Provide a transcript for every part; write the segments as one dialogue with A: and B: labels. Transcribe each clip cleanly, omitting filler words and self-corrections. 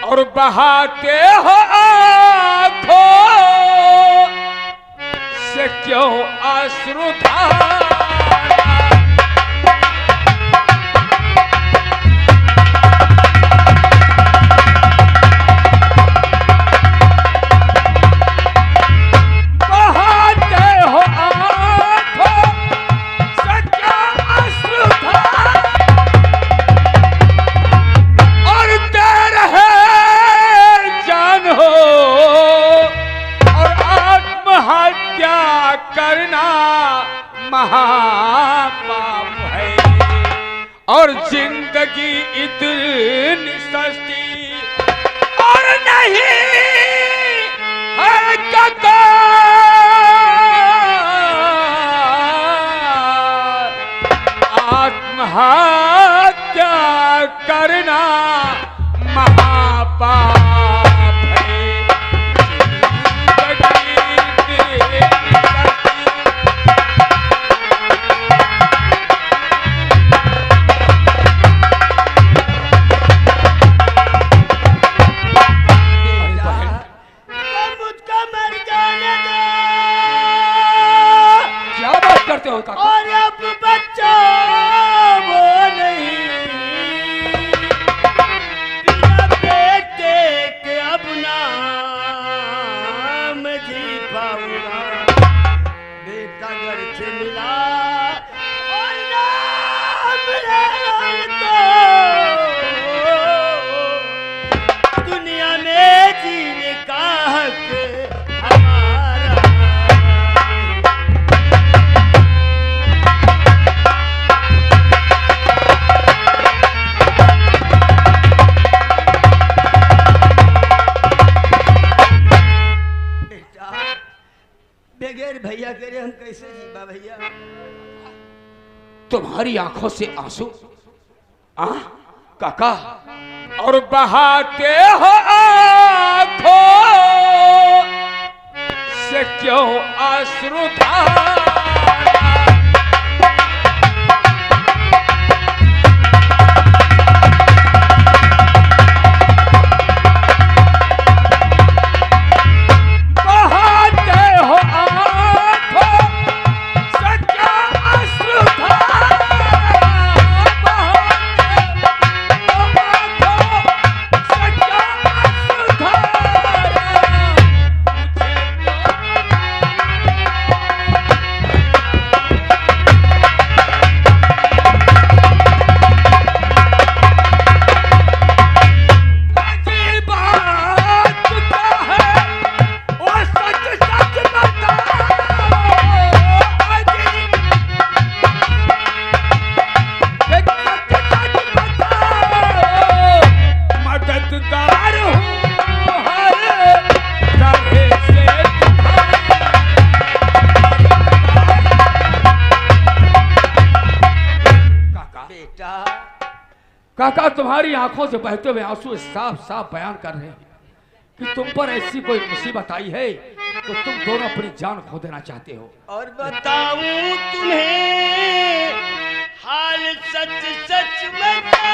A: और बहाते हो आंखों से क्यों अश्रुधारा। करना महापाप है और जिंदगी इतनी सस्ती और नहीं है काका। आत्महत्या करना महापाप
B: और अब बच्चा वो नहीं बिना बेटे के अब नाम जी पाऊंगा। बेटा घर से मिला और नाम तो दुनिया में जीने का हक बगैर भैया करे हम कैसे जीवा भैया।
A: तुम्हारी आंखों से आंसू काका और बहाते हो आंखों से क्यों अश्रुधारा। काका तुम्हारी आंखों से बहते हुए आंसू साफ साफ बयान कर रहे हैं कि तुम पर ऐसी कोई मुसीबत आई है तो तुम दोनों अपनी जान खो देना चाहते हो।
B: और बताऊं तुम्हें हाल सच सच बता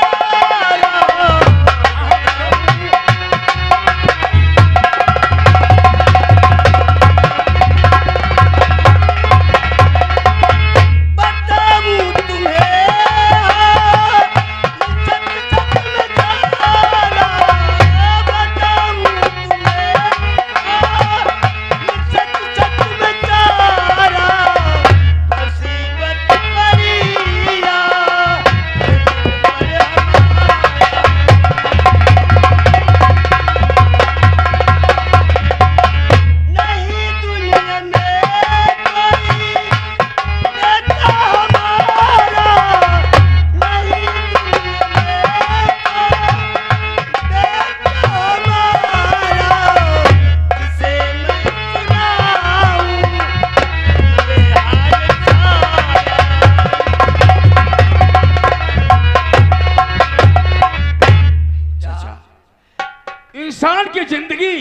A: इंसान की जिंदगी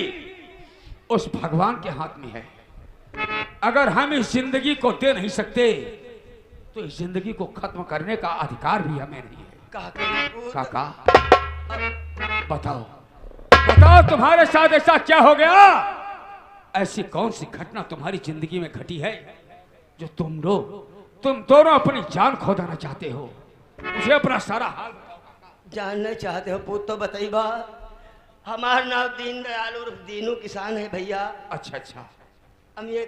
A: उस भगवान के हाथ में है। अगर हम इस जिंदगी को दे नहीं सकते तो इस जिंदगी को खत्म करने का अधिकार भी हमें नहीं है। काका बताओ बताओ तुम्हारे साथ ऐसा क्या हो गया? ऐसी कौन सी घटना तुम्हारी जिंदगी में घटी है जो तुम दोनों अपनी जान खो देना चाहते हो? मुझे अपना सारा हाल
B: जानना चाहते हो पुत तो बताइबा। हमारा नाम दीनदयाल उर्फ दीनू किसान है भैया।
A: अच्छा अच्छा,
B: हम ये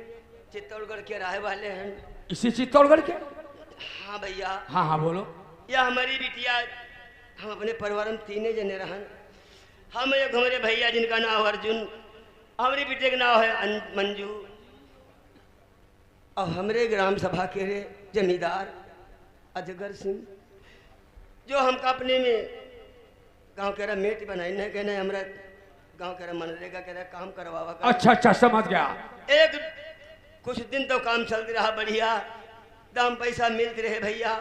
B: चित्तौड़गढ़ के रहने वाले हैं।
A: इसी चित्तौड़गढ़ के?
B: हाँ भैया।
A: हाँ हाँ बोलो।
B: यह हमारी बिटिया, हम अपने परिवार में तीने जने रहन। हम एक हमारे भैया जिनका नाम है अर्जुन, हमारी बिटिया का नाम है मंजू, और हमारे ग्राम सभा के जमींदार अजगर सिंह, जो हमका अपने में गांव के रहा मेट बनाई नहीं कहना हमारा गांव के रहा मनरेगा के रहा काम करवावा का।
A: अच्छा अच्छा, समझ गया।
B: एक कुछ दिन तो काम चलते रहा बढ़िया, दाम पैसा मिलते रहे भैया,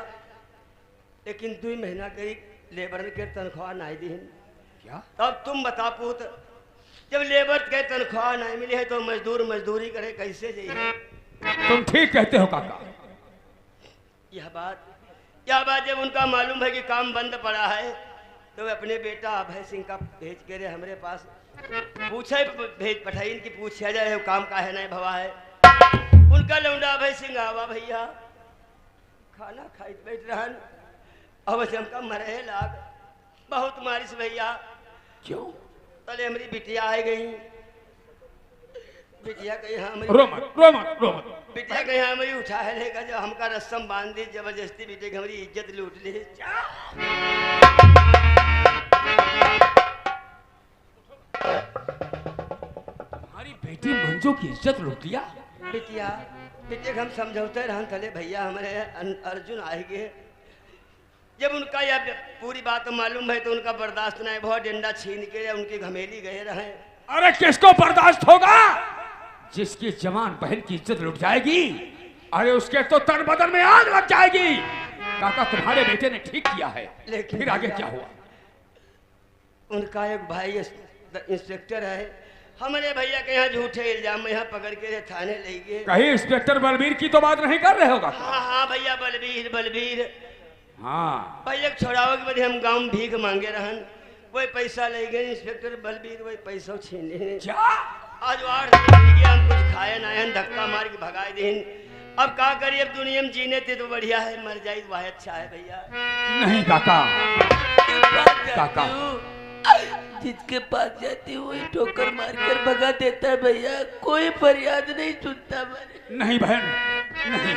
B: लेकिन 2 महीना करीब लेबर के तनख्वाह नहीं दी।
A: क्या?
B: तब तुम बता पूत, जब लेबर के तनख्वाह नहीं मिली है तो मजदूर मजदूरी करे कैसे जाइए?
A: तुम ठीक कहते हो काका।
B: यह बात जब उनका मालूम है कि काम बंद पड़ा है तो वे अपने बेटा अभय सिंह का भेज के रहे हमारे पास, पूछे भेज पठाई इनकी पूछा जाए काम का है नहीं भवा है। उनका लौंडा अभय सिंह आवा भैया, खाना खाई बैठ रहन, अवश्य हमका मरे लाग बहुत मारिश भैया।
A: क्यों?
B: तले हमारी बिटिया आ गई। बिटिया कहीं हमारी
A: रोमन
B: बिटिया कहीं हमारी उठा है लेगा, जब हमका रस्म बांध दी जबरदस्ती बिटिया की हमारी इज्जत लूट ली।
A: तुम्हारी बेटी मंजू की इज्जत लूट लिया?
B: बिटिया बिटिया हम समझौते रहन तले भैया हमारे अर्जुन आएंगे। जब उनका यह पूरी बात मालूम है तो उनका बर्दाश्त नहीं, बहुत डंडा छीन के उनकी घमेली गए रहे।
A: अरे किसको बर्दाश्त होगा? जिसकी जवान बहन की इज्जत लुट जाएगी, अरे उसके तो तन बदन में आग लग जाएगी। काका तुम्हारे बेटे ने ठीक किया है, लेकिन फिर आगे क्या हुआ?
B: उनका एक भाई इंस्पेक्टर है, हमारे भैया के यहाँ झूठे इल्जाम में यहाँ पकड़ के थाने ले गए।
A: कहीं इंस्पेक्टर बलबीर की तो बात नहीं कर रहे होगा?
B: हाँ हाँ भैया, बलबीर।
A: हाँ
B: भैया छोड़ाओ के बाद हम गाँव में भीख मांगे रहन, वही पैसा ले गए इंस्पेक्टर बलबीर, वही पैसा छीन ले।
A: क्या?
B: आज 8 दिन हम कुछ खाए ना है, धक्का मार के भगाए दिन। अब का करिए, अब दुनिया में जीने थे तो बढ़िया है, मर जाए तो वह अच्छा है भैया।
A: नहीं काका, काका
C: जिसके पास जाती वही ठोकर मारकर भगा देता है भैया, कोई फरियाद नहीं सुनता।
A: नहीं बहन नहीं,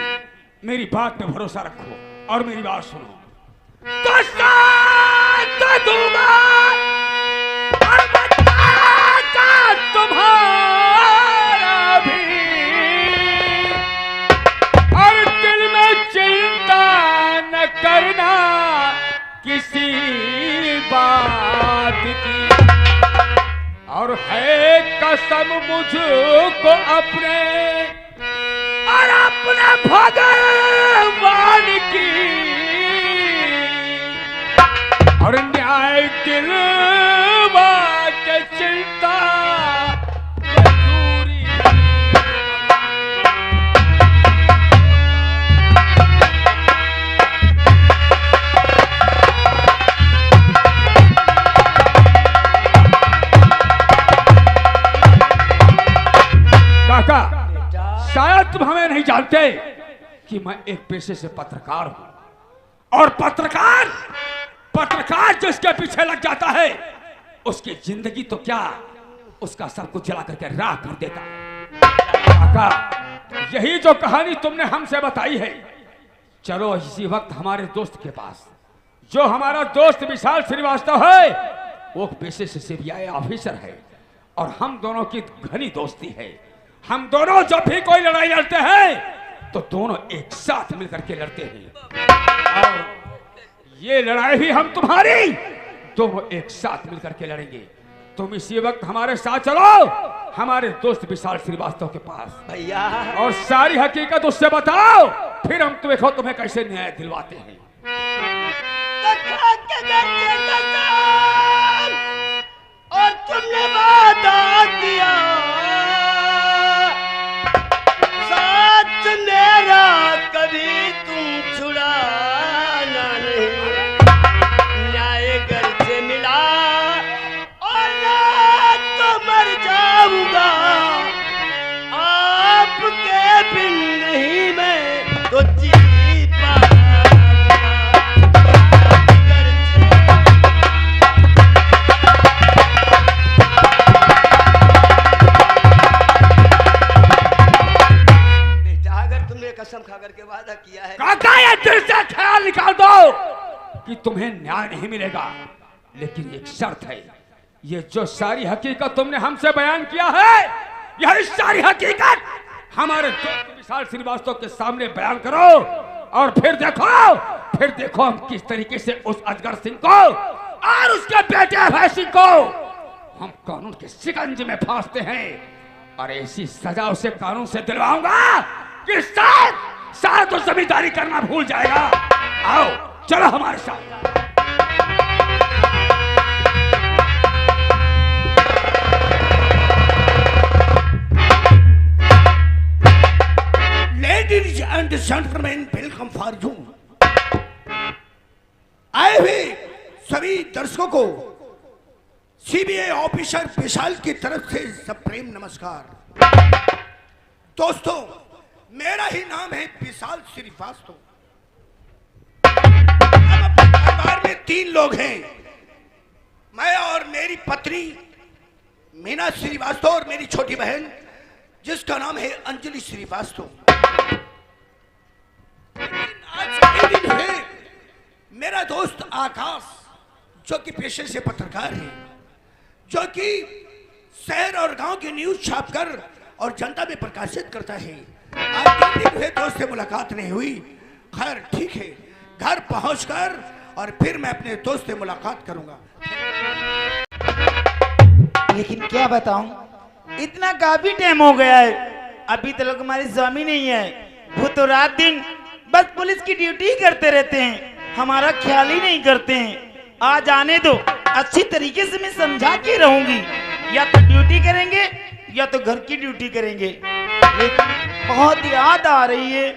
A: मेरी बात पे भरोसा रखो और मेरी बात सुनो। तो साथ दूंगा और बताऊंगा तुम्हारा भी, और दिल में चिंता न करना किसी बात की, और है कसम मुझको अपने और अपने भगवान की, और न्याय दिलवा के चिंता दूरी। काका शायद तुम हमें नहीं जानते कि मैं एक पेशे से पत्रकार हूं, और पत्रकार जिसके पीछे लग जाता है उसकी जिंदगी तो क्या, उसका सब कुछ जला करके राख कर देता। काका यही जो कहानी तुमने हमसे बताई है, चलो इसी वक्त हमारे दोस्त के पास, जो हमारा दोस्त विशाल श्रीवास्तव है, वो पेशे से सीबीआई ऑफिसर है और हम दोनों की घनी दोस्ती है। हम दोनों जब भी कोई लड़ाई लड़ते हैं तो दोनों एक साथ मिलकर के लड़ते हैं, और ये लड़ाई भी हम तुम्हारी दोनों एक साथ मिलकर के लड़ेंगे। तुम इसी वक्त हमारे साथ चलो हमारे दोस्त विशाल श्रीवास्तव के पास
B: भैया,
A: और सारी हकीकत उससे बताओ, फिर हम तुम्हें कैसे न्याय दिलवाते हैं।
B: और तुमने वादा किया साथ मेरा, कभी तुम छुड़ाना नहीं, न्याय घर से मिला और
A: कि तुम्हें न्याय नहीं मिलेगा, लेकिन एक शर्त है। ये जो सारी हकीकत तुमने हमसे बयान किया है, यह सारी हकीकत हमारे दोस्त विशाल श्रीवास्तव के सामने बयान करो, और फिर देखो हम किस तरीके से उस अजगर सिंह को और उसके बेटे अभय सिंह को हम कानून के शिकंजे में फांसते हैं, और ऐसी सजा उसे कानून से दिलवाऊंगा कि शायद तो जमींदारी करना भूल जाएगा। आओ चलो हमारे साथ।
D: Ladies and gentlemen, welcome for you। आए हुए सभी दर्शकों को सीबीआई ऑफिसर विशाल की तरफ से सप्रेम नमस्कार। दोस्तों, मेरा ही नाम है विशाल श्रीवास्तव। हम अपने परिवार में 3 लोग हैं, मैं और मेरी पत्नी मीना श्रीवास्तव और मेरी छोटी बहन जिसका नाम है अंजलि श्रीवास्तव। आज के दिन है मेरा दोस्त आकाश, जो कि पेशे से पत्रकार है, जो कि शहर और गांव की न्यूज छापकर और जनता में प्रकाशित करता है। आज 3 दिन हुए दोस्त से मुलाकात नहीं हुई। खैर ठीक है, घर पहुंचकर और फिर मैं अपने दोस्त से मुलाकात करूंगा।
E: लेकिन क्या बताऊं, इतना काफी टाइम हो गया है, अभी तक हमारी स्वामी नहीं है। वो तो रात दिन बस पुलिस की ड्यूटी करते रहते हैं, हमारा ख्याल ही नहीं करते हैं। आज आने दो, अच्छी तरीके से मैं समझा के रहूंगी। या तो ड्यूटी करेंगे या तो घर की ड्यूटी करेंगे। लेकिन बहुत याद आ रही है।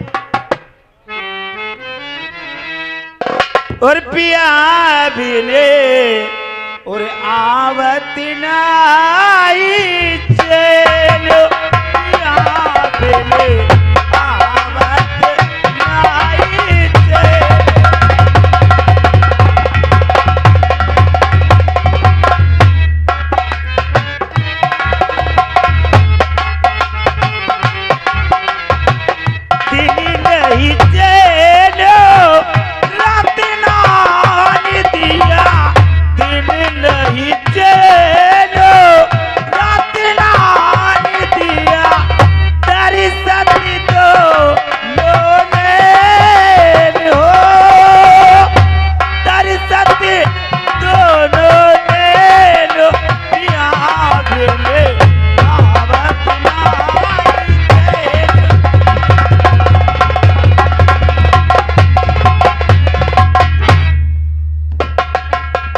E: और पिया भी ले और आवत नाई चलो, पिया भी ले आवत नाई चलो। दिन नहीं चलो रात नान दिया, दिन नहीं चलो रात नान दिया। तेरी सती तो लोने हो, तेरी सती दोनों ने लो, याद ले आवत नाई चलो।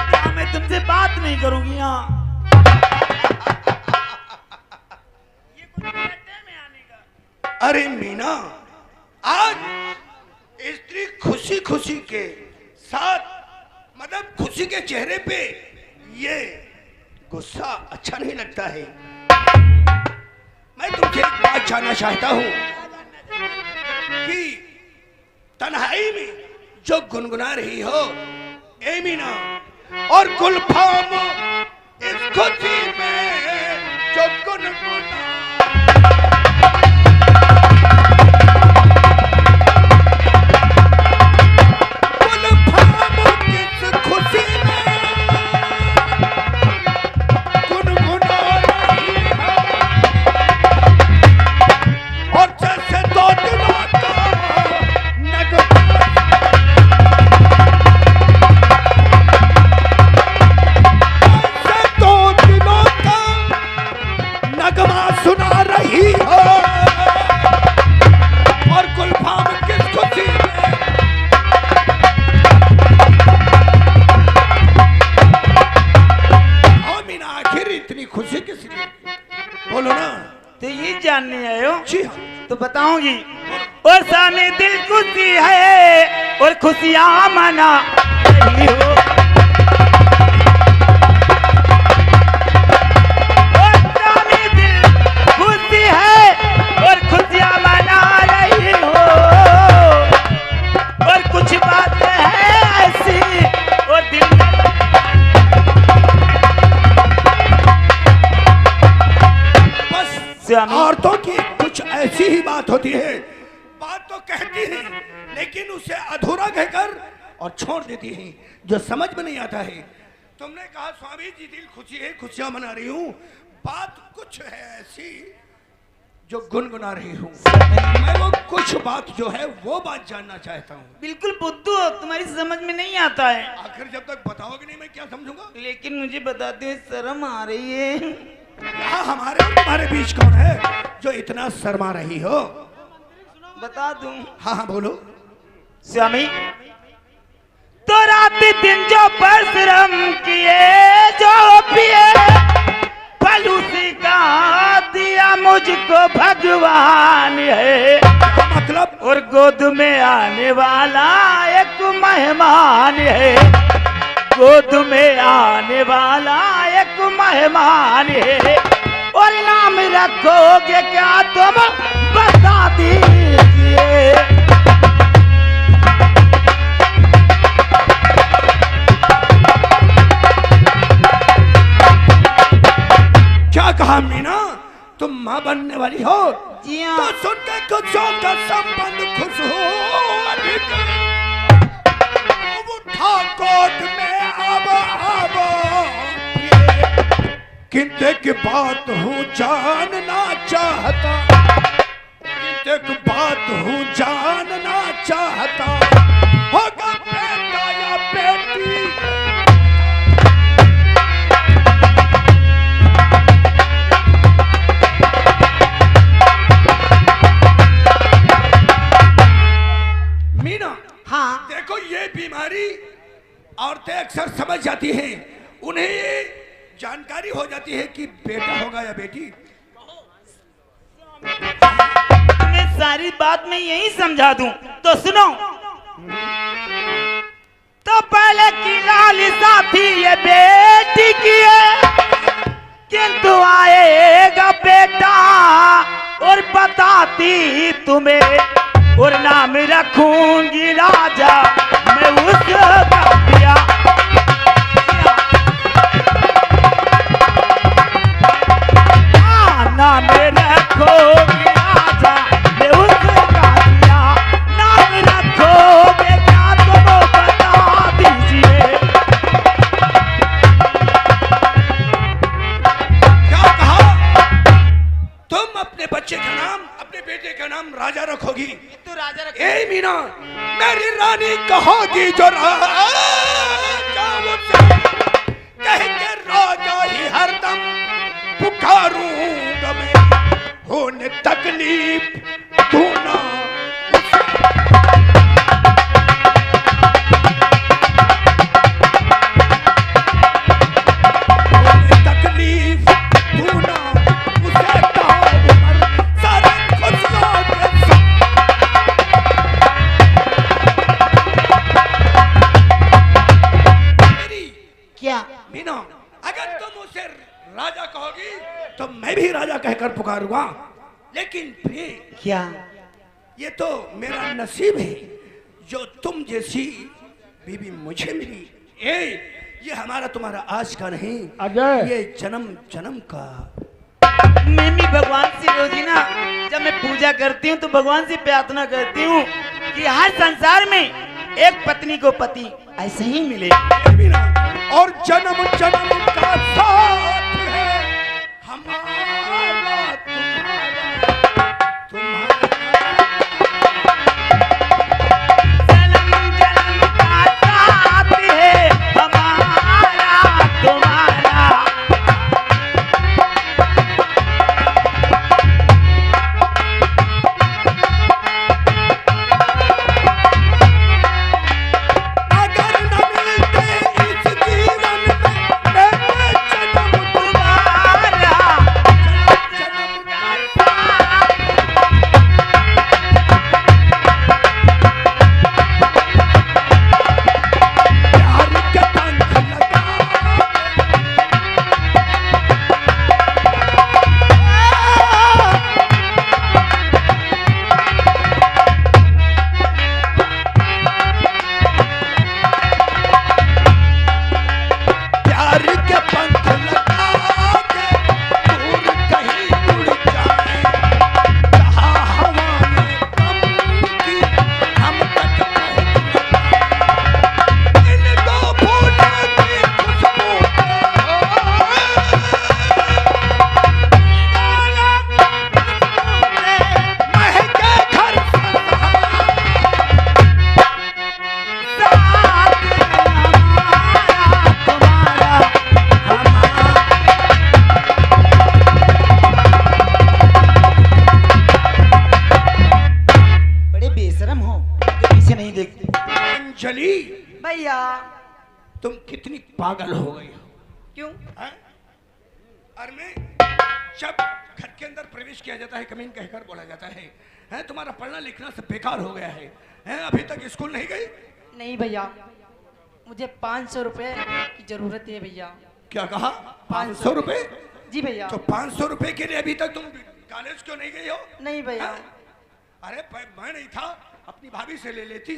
E: क्या मैं तुमसे बात नहीं करूंगी यहाँ? ये कुछ कहते में आने का।
D: अरे मीना, आज स्त्री खुशी खुशी के साथ, मतलब खुशी के चेहरे पे ये गुस्सा अच्छा नहीं लगता है। मैं तुमसे एक बात जानना चाहता हूँ कि तन्हाई में जो गुनगुना रही हो ए मीना, और गुलफाम इस खुशी में जो गुनगुना, गुलफाम किस खुशी में गुनगुना रही है। और जैसे 2 दिनों का नगमा, जैसे 2 दिनों का नगमा सुना रही हो। और गुलफाम किस खुशी में, और मीना आखिर इतनी खुशी किस लिए, बोलो ना।
E: तो ये जानने आए हो
D: जी हाँ,
E: तो बताऊंगी। और सामने दिल खुशी है और खुशियां मना रही हो। और सामने दिल खुशी है और खुशियां मना रही हो। और कुछ बात है ऐसी और दिल
D: बस
E: स्वामी।
D: औरतों की कुछ ऐसी ही बात होती है, बात तो कहती है लेकिन उसे अधूरा कहकर और छोड़ देती हैं, जो समझ में नहीं आता है। तुमने कहा स्वामी जी दिल खुशी है, खुशियां मना रही हूँ, बात कुछ है ऐसी जो गुनगुना रही हूँ। मैं वो कुछ बात जो है वो बात जानना चाहता हूँ।
E: बिल्कुल बुद्धू हो, तुम्हारी समझ में नहीं आता है।
D: आखिर जब तक बताओगे नहीं मैं क्या समझूंगा।
E: लेकिन मुझे बताते हुए शर्म आ रही है।
D: यहाँ हमारे और तुम्हारे बीच कौन है जो इतना शर्मा रही हो?
E: बता दूं?
D: हाँ हाँ बोलो।
E: स्वामी, तो रात दिन जो परिश्रम किए जो पिए फल उसी का दिया मुझको भगवान है।
D: मतलब?
E: और गोद में आने वाला एक मेहमान है, गोद में आने वाला एक मेहमान है। और नाम रखोगे क्या तुम बता दीजिए।
D: क्या कहा मीना, तुम माँ बनने वाली हो?
E: जी हाँ।
D: तो सुन के कुछों का संबंध खुश हो अधिक उठा कोट में अब किंतु की बात हूँ जानना चाहता, किंतु की बात हूँ जानना चाहता, होगा बेटा या बेटी? मीना,
E: हाँ।
D: देखो ये बीमारी औरतें अक्सर समझ जाती हैं, उन्हें ये जानकारी हो जाती है कि बेटा होगा या बेटी।
E: तुम्हें सारी बात मैं यही समझा दूं तो सुनो। तो पहले की लालिसा थी ये बेटी की है, किंतु आएगा बेटा और बताती तुम्हें, और नाम रखूंगी राजा मैं उसका दिया। नाम रखोगे राजा मैं उसका दिया, नाम रखोगे क्या तुम बता दीजिए।
D: क्या कहा? तुम अपने बच्चे का नाम, अपने बेटे का नाम राजा रखोगी?
E: तो राजा रख।
D: ए मीना, मेरी रानी कहोगी जो राजा मुझसे कह के राजा ही हरदम पुकारूंगा मैं, होने तकलीफ तू ना होने तकलीफ तू ना उसे कहो उमर सारे खुशियों के साथ।
E: क्या?
D: मीना, अगर तुम उसे राजा कहोगी तो मैं भी राजा कहकर पुकारूंगा, लेकिन फिर
E: क्या?
D: ये तो मेरा नसीब है जो तुम जैसी बीबी मुझे मिली। ये हमारा तुम्हारा आज का नहीं,
A: अजय।
D: ये जन्म जन्म का।
E: मैं भी भगवान से रोजी ना जब मैं पूजा करती हूँ तो भगवान से प्रार्थना करती हूँ कि हर संसार में एक पत्नी को पति ऐसे ही मिले।
D: मीना, और जन्म जन्म का साथ है हमारा तुम्हारा
E: जन्म जन्म का साथ है हमारा तुम्हारा।
D: अगर न मिलते इस जीवन में मैं जन्म तुम्हारा तुम कितनी पागल हो गई हो।
E: क्यों?
D: हैं? और मैं जब घर के अंदर प्रवेश किया जाता है कमीन कहकर बोला जाता है, हैं तुम्हारा पढ़ना लिखना सब बेकार हो गया है, हैं अभी तक स्कूल नहीं गई?
C: नहीं भैया, मुझे 500 रुपए की जरूरत है भैया।
D: क्या कहा? 500 रुपए?
C: जी भैया।
D: तो 500 रुपए के लिए अभी तक तुम कॉलेज क्यों नहीं गई हो?
C: नहीं भैया।
D: हैं? अरे मैं नहीं था, अपनी भाभी से ले लेती।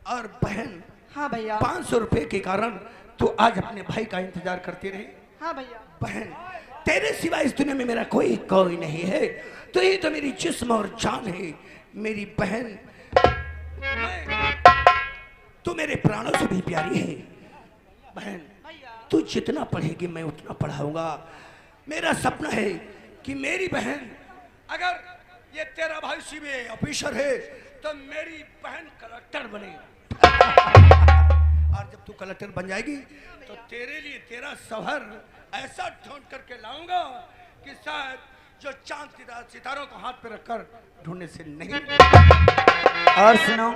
D: और बहन,
C: हाँ भैया।
D: 500 रुपए के कारण तू आज अपने भाई का इंतजार करती रही।
C: हाँ भैया।
D: बहन, तेरे सिवा इस दुनिया में मेरा कोई नहीं है, तो ये तो मेरी जिस्म और जान है मेरी बहन। तू मेरे प्राणों से भी प्यारी है बहन। तू जितना पढ़ेगी मैं उतना पढ़ाऊंगा। मेरा सपना है कि मेरी बहन, अगर ये तेरा भाई सीबीआई ऑफिसर है तो मेरी बहन कलेक्टर बने। और जब तू कलेक्टर बन जाएगी तो तेरे लिए तेरा शौहर ऐसा ढूंढ करके लाऊंगा कि शायद जो चांद सितारों को हाथ पे रखकर ढूंढने से नहीं।
E: और सुनो,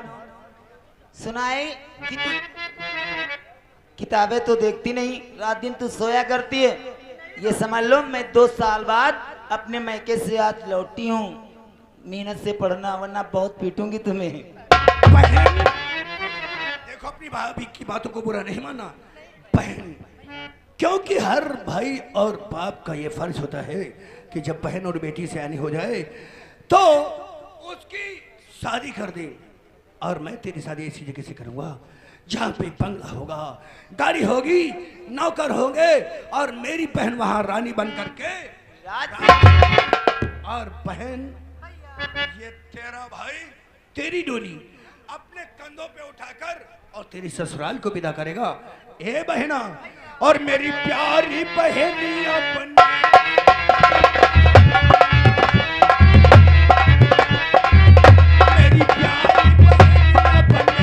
E: सुनाए कि तू किताबें तो देखती नहीं, रात दिन तू सोया करती है। ये समझ लो मैं 2 साल बाद अपने मैके से आज लौटी हूँ। मेहनत से पढ़ना वरना बहुत पीटूंगी तुम्हें।
D: बहन, देखो अपनी भाभी की बातों को बुरा नहीं मानना बहन, क्योंकि हर भाई और बाप का ये फर्ज होता है कि जब बहन और बेटी से आनी हो जाए तो उसकी शादी कर दे। और मैं तेरी शादी ऐसी जगह से करूंगा जहाँ पे बंगला होगा, गाड़ी होगी, नौकर होंगे और मेरी बहन वहां रानी बन करके और बहन, ये तेरा भाई तेरी डोली अपने कंधों पे उठाकर और तेरी ससुराल को विदा करेगा। ए बहना, और मेरी प्यारी बहनिया बन मेरी प्यारी बहनिया बनेगी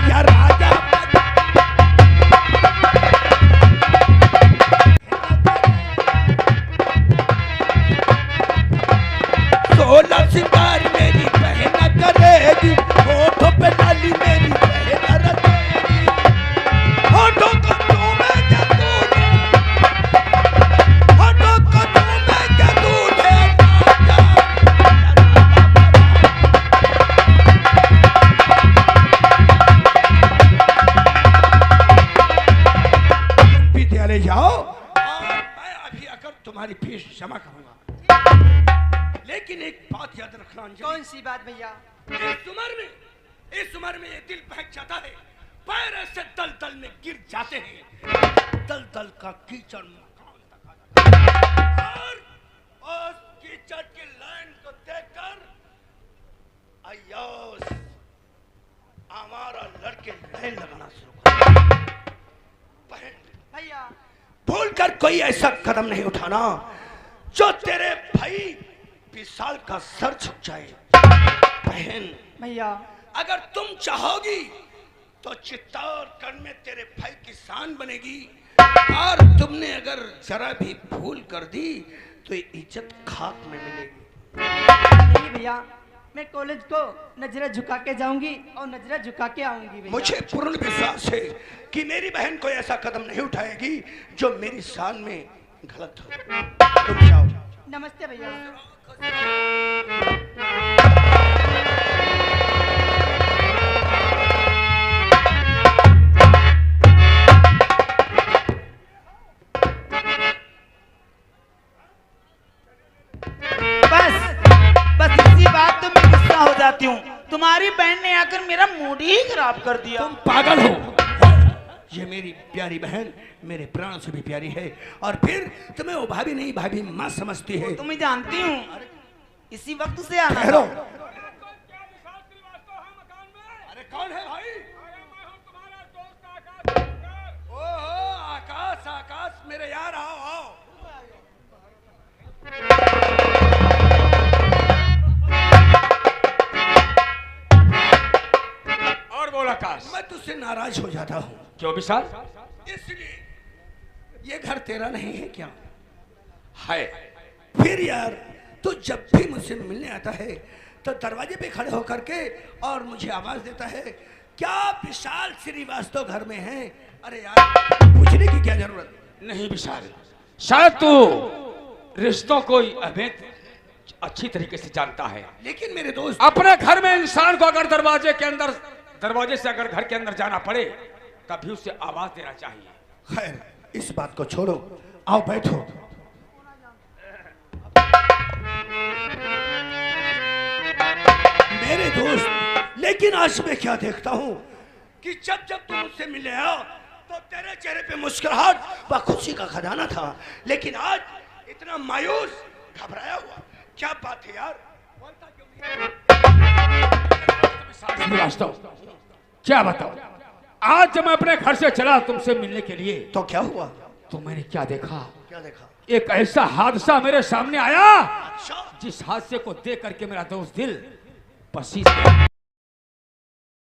D: या राजा। सोलह सिंगार मेरी बहन करेगी, होठों पे डाली मेरी बहन रखेगी, होठों को चूमे क्या तूने, होठों को चूमे क्या तूने तुम विद्यालय जाओ और मैं अभी आकर तुम्हारी फीस जमा करूंगा। लेकिन एक बात याद रखना अंजलि।
C: कौन सी बात भैया?
D: इस उम्र में ये दिल बहक जाता है, पैर ऐसे दल दल में गिर जाते हैं, दल दल का कीचड़ मकान तक आ जाता है। और उस कीचड़ की लाइन को देखकर अय्योस हमारा लड़के लाइन लगाना शुरू कर। बहन
C: भैया,
D: भूल कर कोई ऐसा कदम नहीं उठाना जो तेरे भाई विशाल का सर झुक जाए। बहन
C: भैया,
D: अगर तुम चाहोगी तो चित्तौड़गढ़ में तेरे भाई की शान बनेगी, और तुमने अगर जरा भी भूल कर दी तो ये इज्जत खाक में मिलेगी।
C: नहीं भैया, मैं कॉलेज को नजरा झुका के जाऊंगी और नजरा झुका के आऊंगी भैया।
D: मुझे पूर्ण विश्वास है कि मेरी बहन कोई ऐसा कदम नहीं उठाएगी जो मेरी शान में गलत हो। तुम जाओ।
C: नमस्ते भैया।
E: बस इसी बात तो मैं गुस्सा हो जाती हूँ। तुम्हारी बहन ने आकर मेरा मूड ही खराब कर दिया।
D: तुम पागल हो। ये मेरी प्यारी बहन मेरे प्राण से भी प्यारी है, और फिर तुम्हें वो भाभी नहीं भाभी माँ समझती है।
E: तुम्हें जानती हूँ, इसी वक्त से आना
D: ठहरो।
E: था।
D: अरे कौन है भाई? ओहो आकाश, आकाश मेरे यार, आओ आओ।
A: और बोल आकाश।
D: मैं तुझसे नाराज हो जाता हूँ।
A: क्यों विशाल?
D: इसलिए ये घर तेरा नहीं है क्या?
A: है,
D: फिर यार तू जब भी मुझसे मिलने आता है तो दरवाजे पे खड़े होकर के और मुझे आवाज देता है, क्या विशाल श्रीवास्तव घर में है? अरे यार पूछने की क्या जरूरत?
A: नहीं विशाल, शायद तू रिश्तों को अभेद अच्छी तरीके से जानता है।
D: लेकिन मेरे दोस्त,
A: अपने घर में इंसान को अगर दरवाजे से अगर घर के अंदर जाना पड़े तभी उसे आवाज देना चाहिए।
D: खैर इस बात को छोड़ो, आओ बैठो। मेरे दोस्त, लेकिन आज मैं क्या देखता हूं कि जब जब तुम मुझसे मिले आओ तो तेरे चेहरे पे मुस्कुराहट व खुशी का खजाना था, लेकिन आज इतना मायूस, घबराया हुआ, क्या बात है यार? बोलता क्यों नहीं?
A: श्रीवास्तव, क्या बताओ, आज जब मैं अपने घर से चला तुमसे मिलने के लिए
D: तो क्या हुआ?
A: तो मैंने क्या देखा?
D: क्या देखा?
A: एक ऐसा हादसा मेरे सामने आया
D: अच्छा,
A: जिस हादसे को देख करके मेरा दोस्त दिल पसीज गया।